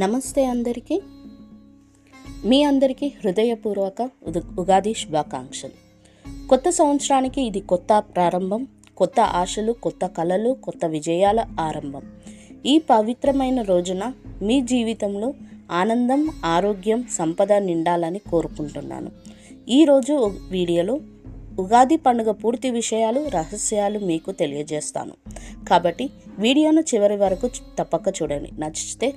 నమస్తే అందరికీ. మీ అందరికీ హృదయపూర్వక ఉగాది శుభాకాంక్షలు. కొత్త సంవత్సరానికి ఇది కొత్త ప్రారంభం, కొత్త ఆశలు, కొత్త కళలు, కొత్త విజయాల ఆరంభం. ఈ పవిత్రమైన రోజున మీ జీవితంలో ఆనందం, ఆరోగ్యం, సంపద నిండాలని కోరుకుంటున్నాను. ఈరోజు వీడియోలో ఉగాది పండుగ పూర్తి విషయాలు, రహస్యాలు మీకు తెలియజేస్తాను. కాబట్టి వీడియోను చివరి వరకు తప్పక చూడండి. నచ్చితే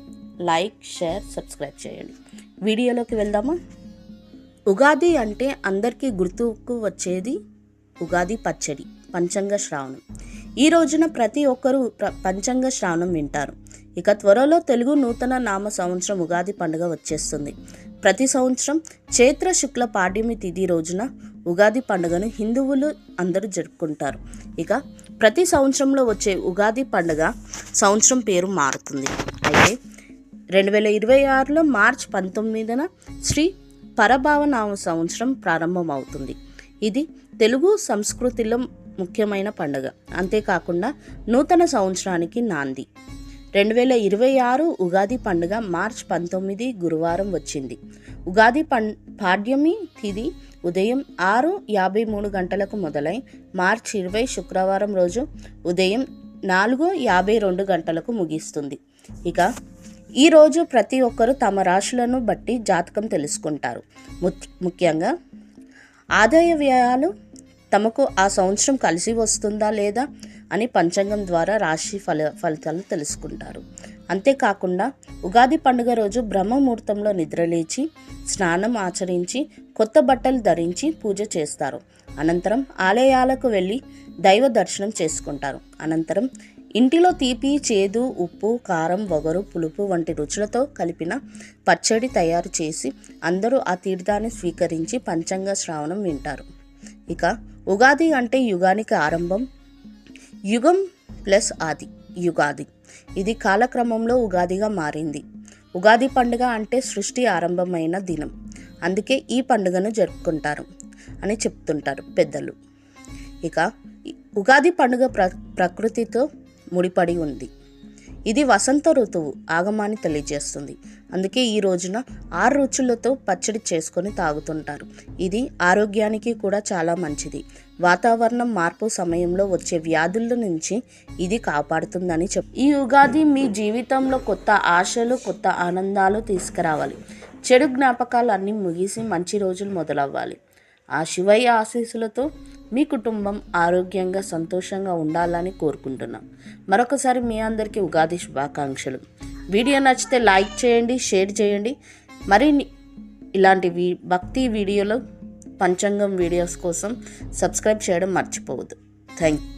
లైక్, షేర్, సబ్స్క్రైబ్ చేయండి. వీడియోలోకి వెళ్దామా? ఉగాది అంటే అందరికీ గుర్తుకు వచ్చేది ఉగాది పచ్చడి, పంచాంగ శ్రావణం. ఈ రోజున ప్రతి ఒక్కరూ పంచాంగ శ్రావణం వింటారు. ఇక త్వరలో తెలుగు నూతన నామ సంవత్సరం ఉగాది పండుగ వచ్చేస్తుంది. ప్రతి సంవత్సరం చైత్ర శుక్ల పాడ్యమి తిథి రోజున ఉగాది పండుగను హిందువులు అందరూ జరుపుకుంటారు. ఇక ప్రతి సంవత్సరంలో వచ్చే ఉగాది పండుగ సంవత్సరం పేరు మారుతుంది. అయితే 2026లో మార్చి 19న శ్రీ పరభావనామ సంవత్సరం ప్రారంభమవుతుంది. ఇది తెలుగు సంస్కృతిలో ముఖ్యమైన పండుగ. అంతేకాకుండా నూతన సంవత్సరానికి నాంది. 2026 ఉగాది పండుగ మార్చి 19 గురువారం వచ్చింది. ఉగాది పాడ్యమి తిథి ఉదయం 6:53 గంటలకు మొదలై మార్చి 20 శుక్రవారం రోజు ఉదయం 4:52 గంటలకు ముగిస్తుంది. ఇక ఈరోజు ప్రతి ఒక్కరూ తమ రాశులను బట్టి జాతకం తెలుసుకుంటారు. ముఖ్యంగా ఆదాయ వ్యయాలు, తమకు ఆ సంవత్సరం కలిసి వస్తుందా లేదా అని పంచాంగం ద్వారా రాశి ఫలితాలు తెలుసుకుంటారు. అంతేకాకుండా ఉగాది పండుగ రోజు బ్రహ్మముహూర్తంలో నిద్రలేచి స్నానం ఆచరించి కొత్త బట్టలు ధరించి పూజ చేస్తారు. అనంతరం ఆలయాలకు వెళ్ళి దైవ దర్శనం చేసుకుంటారు. అనంతరం ఇంటిలో తీపి, చేదు, ఉప్పు, కారం, వగరు, పులుపు వంటి రుచులతో కలిపిన పచ్చడి తయారు చేసి అందరూ ఆ తీర్థాన్ని స్వీకరించి పంచాంగ శ్రావణం వింటారు. ఇక ఉగాది అంటే యుగానికి ఆరంభం, యుగం ప్లస్ ఆది, యుగాది. ఇది కాలక్రమంలో ఉగాదిగా మారింది. ఉగాది పండుగ అంటే సృష్టి ఆరంభమైన దినం. అందుకే ఈ పండుగను జరుపుకుంటారు అని చెప్తుంటారు పెద్దలు. ఇక ఉగాది పండుగ ప్రకృతితో ముడిపడి ఉంది. ఇది వసంత ఋతువు ఆగమాన్ని తెలియజేస్తుంది. అందుకే ఈ రోజున 6 రుచులతో పచ్చడి చేసుకొని తాగుతుంటారు. ఇది ఆరోగ్యానికి కూడా చాలా మంచిది. వాతావరణం మార్పు సమయంలో వచ్చే వ్యాధుల నుంచి ఇది కాపాడుతుందని ఈ ఉగాది మీ జీవితంలో కొత్త ఆశలు, కొత్త ఆనందాలు తీసుకురావాలి. చెడు జ్ఞాపకాలు అన్నీ ముగిసి మంచి రోజులు మొదలవ్వాలి. ఆ శివయ్య ఆశీస్సులతో మీ కుటుంబం ఆరోగ్యంగా, సంతోషంగా ఉండాలని కోరుకుంటున్నాం. మరొకసారి మీ అందరికీ ఉగాది శుభాకాంక్షలు. వీడియో నచ్చితే లైక్ చేయండి, షేర్ చేయండి. మరిన్ని ఇలాంటి భక్తి వీడియోలు, పంచాంగం వీడియోస్ కోసం సబ్స్క్రైబ్ చేయడం మర్చిపోవద్దు. Thank you.